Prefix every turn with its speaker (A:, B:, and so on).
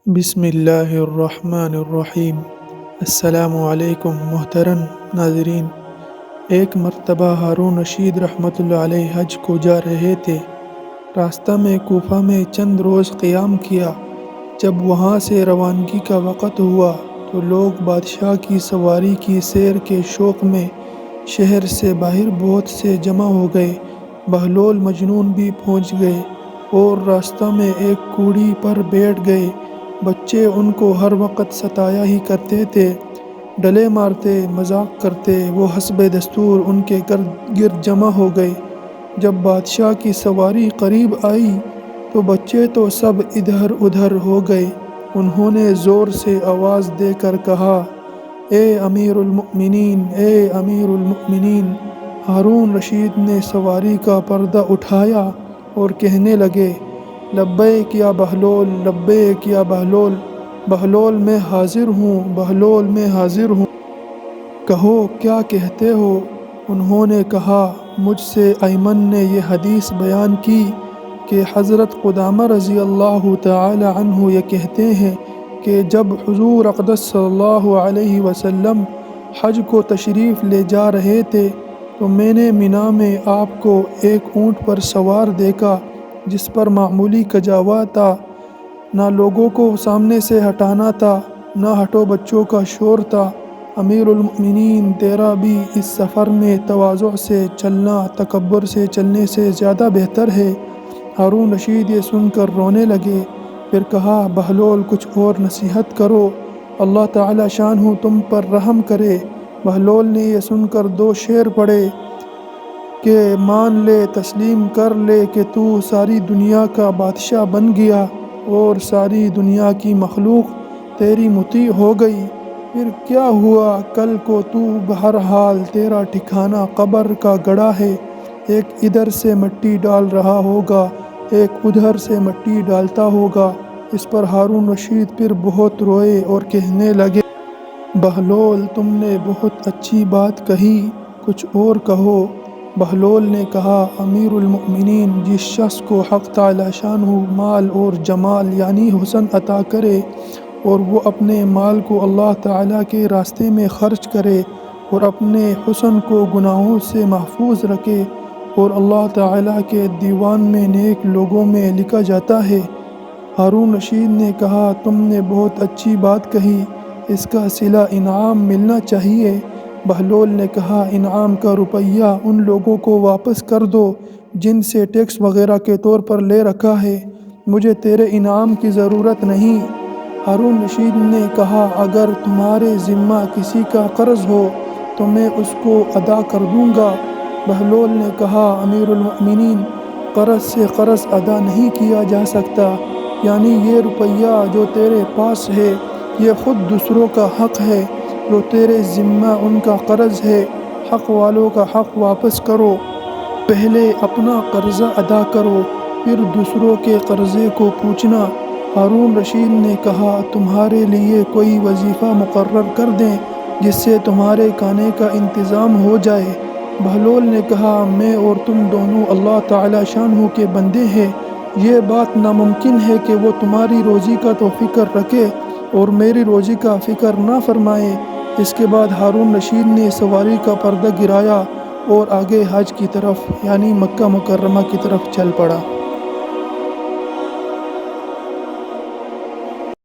A: بسم اللہ الرحمن الرحیم۔ السلام علیکم محترم ناظرین۔ ایک مرتبہ ہارون رشید رحمۃ اللہ علیہ حج کو جا رہے تھے۔ راستہ میں کوفہ میں چند روز قیام کیا۔ جب وہاں سے روانگی کا وقت ہوا تو لوگ بادشاہ کی سواری کی سیر کے شوق میں شہر سے باہر بہت سے جمع ہو گئے۔ بہلول مجنون بھی پہنچ گئے اور راستہ میں ایک کوڑی پر بیٹھ گئے۔ بچے ان کو ہر وقت ستایا ہی کرتے تھے، ڈلے مارتے، مذاق کرتے۔ وہ حسب دستور ان کے گرد جمع ہو گئے۔ جب بادشاہ کی سواری قریب آئی تو بچے تو سب ادھر ادھر ہو گئے۔ انہوں نے زور سے آواز دے کر کہا، اے امیر المؤمنین، اے امیر المؤمنین۔ ہارون رشید نے سواری کا پردہ اٹھایا اور کہنے لگے، لبیک یا بہلول، لبیک یا بہلول، بہلول میں حاضر ہوں، بہلول میں حاضر ہوں۔ کہو کیا کہتے ہو؟ انہوں نے کہا، مجھ سے ایمن نے یہ حدیث بیان کی کہ حضرت قدامہ رضی اللہ تعالی عنہ یہ کہتے ہیں کہ جب حضور اقدس صلی اللہ علیہ وسلم حج کو تشریف لے جا رہے تھے تو میں نے منی میں آپ کو ایک اونٹ پر سوار دیکھا جس پر معمولی کجاوا تھا، نہ لوگوں کو سامنے سے ہٹانا تھا، نہ ہٹو بچوں کا شور تھا۔ امیر المؤمنین، تیرا بھی اس سفر میں تواضع سے چلنا تکبر سے چلنے سے زیادہ بہتر ہے۔ ہارون رشید یہ سن کر رونے لگے، پھر کہا، بہلول کچھ اور نصیحت کرو، اللہ تعالی شانہ تم پر رحم کرے۔ بہلول نے یہ سن کر 2 شعر پڑھے کہ مان لے، تسلیم کر لے کہ تو ساری دنیا کا بادشاہ بن گیا اور ساری دنیا کی مخلوق تیری مطیع ہو گئی۔ پھر کیا ہوا، کل کو تو بہرحال تیرا ٹھکانہ قبر کا گڑھا ہے، ایک ادھر سے مٹی ڈال رہا ہوگا، ایک ادھر سے مٹی ڈالتا ہوگا۔ اس پر ہارون رشید پھر بہت روئے اور کہنے لگے، بہلول تم نے بہت اچھی بات کہی، کچھ اور کہو۔ بہلول نے کہا، امیر المؤمنین، جس شخص کو حق تعالی شانہ مال اور جمال یعنی حسن عطا کرے اور وہ اپنے مال کو اللہ تعالی کے راستے میں خرچ کرے اور اپنے حسن کو گناہوں سے محفوظ رکھے اور اللہ تعالی کے دیوان میں نیک لوگوں میں لکھا جاتا ہے۔ ہارون رشید نے کہا، تم نے بہت اچھی بات کہی، اس کا صلہ انعام ملنا چاہیے۔ بہلول نے کہا، انعام کا روپیہ ان لوگوں کو واپس کر دو جن سے ٹیکس وغیرہ کے طور پر لے رکھا ہے، مجھے تیرے انعام کی ضرورت نہیں۔ ہارون رشید نے کہا، اگر تمہارے ذمہ کسی کا قرض ہو تو میں اس کو ادا کر دوں گا۔ بہلول نے کہا، امیر المؤمنین، قرض سے قرض ادا نہیں کیا جا سکتا، یعنی یہ روپیہ جو تیرے پاس ہے یہ خود دوسروں کا حق ہے، جو تیرے ذمہ ان کا قرض ہے۔ حق والوں کا حق واپس کرو، پہلے اپنا قرضہ ادا کرو، پھر دوسروں کے قرضے کو پوچھنا۔ ہارون رشید نے کہا، تمہارے لیے کوئی وظیفہ مقرر کر دیں جس سے تمہارے کھانے کا انتظام ہو جائے۔ بہلول نے کہا، میں اور تم دونوں اللہ تعالی شانہ کے بندے ہیں، یہ بات ناممکن ہے کہ وہ تمہاری روزی کا تو فکر رکھے اور میری روزی کا فکر نہ فرمائے۔ اس کے بعد ہارون رشید نے سواری کا پردہ گرایا اور آگے حج کی طرف یعنی مکہ مکرمہ کی طرف چل پڑا۔